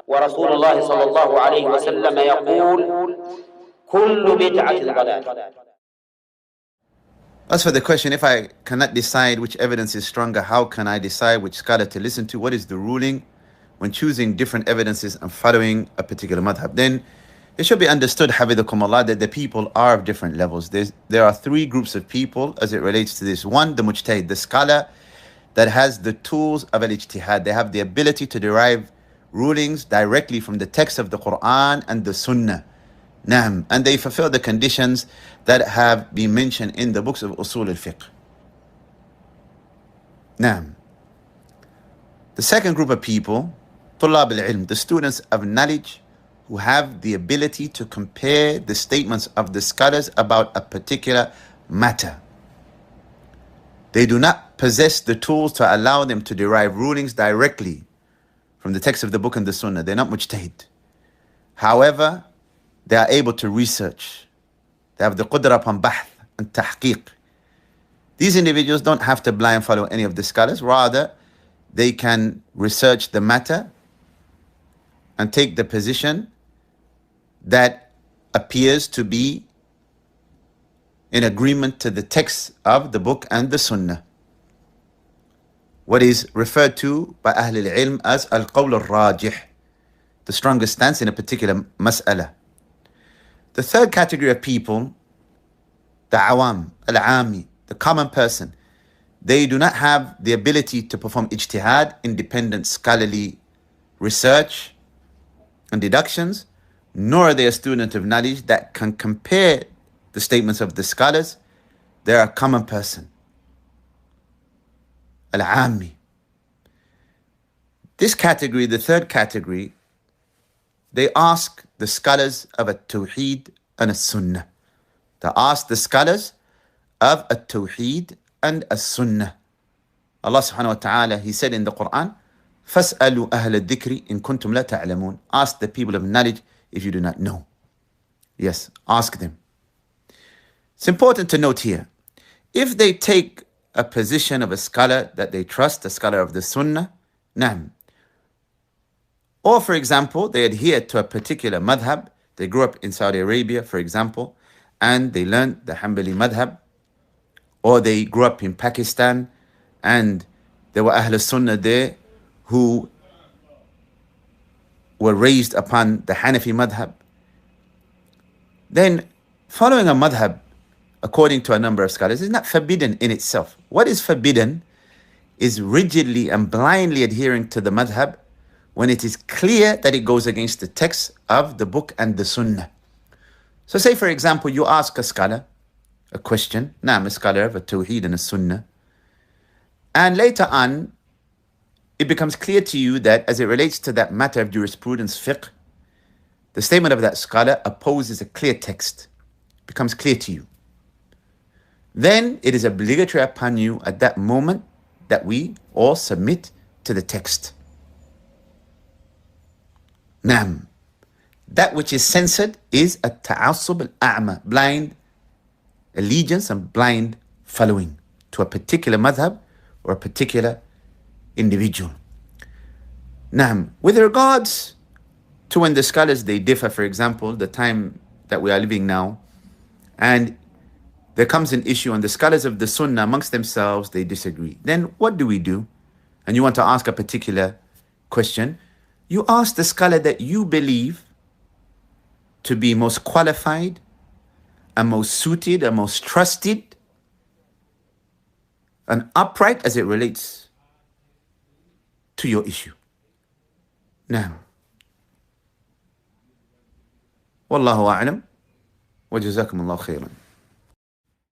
ورسول الله صلى الله عليه وسلم يقول كل بدعة ضلالة. As for the question, if I cannot decide which evidence is stronger, how can I decide which scholar to listen to? What is the ruling when choosing different evidences and following a particular madhab? Then it should be understood, Hafidakumullah, that the people are of different levels. There are three groups of people as it relates to this. One, the mujtahid, the scholar that has the tools of al-ijtihad. They have the ability to derive rulings directly from the text of the Quran and the Sunnah. Naam. And they fulfill the conditions that have been mentioned in the books of Usul al-Fiqh. Naam. The second group of people, Tullab al-Ilm, the students of knowledge who have the ability to compare the statements of the scholars about a particular matter. They do not possess the tools to allow them to derive rulings directly from the text of the book and the Sunnah. They're not mujtahid. However, they are able to research. They have the qudra upon bahth and tahqiq. These individuals don't have to blind follow any of the scholars. Rather, they can research the matter and take the position that appears to be in agreement to the text of the book and the Sunnah. What is referred to by Ahl al-Ilm as al-qawl al-rajih, the strongest stance in a particular mas'ala. The third category of people, the awam, al-ami, the common person, they do not have the ability to perform ijtihad, independent scholarly research and deductions, nor are they a student of knowledge that can compare the statements of the scholars. They're a common person, al-ami. This category, the third category, they ask the scholars of at-Tawheed and as-Sunnah. They ask the scholars of at-Tawheed and as-Sunnah. Allah subhanahu wa ta'ala, He said in the Quran, فَاسْأَلُوا أَهْلَ الذِّكْرِ إِن كُنْتُمْ لَا تَعْلَمُونَ. Ask the people of knowledge if you do not know. Yes, ask them. It's important to note here, if they take a position of a scholar that they trust, a scholar of the Sunnah, naam. Or, for example, they adhere to a particular madhab. They grew up in Saudi Arabia, for example, and they learned the Hanbali madhab. Or they grew up in Pakistan, and there were Ahl Sunnah there who were raised upon the Hanafi madhab. Then, following a madhab, according to a number of scholars, is not forbidden in itself. What is forbidden is rigidly and blindly adhering to the madhab when it is clear that it goes against the text of the book and the Sunnah. So say, for example, you ask a scholar a question, a scholar of a Tawheed and a Sunnah, and later on, it becomes clear to you that as it relates to that matter of jurisprudence, fiqh, the statement of that scholar opposes a clear text. It becomes clear to you. Then it is obligatory upon you at that moment that we all submit to the text. Naam. That which is censored is a ta'assub al-a'ma, blind allegiance and blind following to a particular madhab or a particular individual. Naam. With regards to when the scholars, they differ, for example, the time that we are living now, and there comes an issue and the scholars of the Sunnah amongst themselves, they disagree. Then what do we do? And you want to ask a particular question, you ask the scholar that you believe to be most qualified and most suited and most trusted and upright as it relates to your issue. Now, Wallahu a'lam wa jazakumullahu khairan.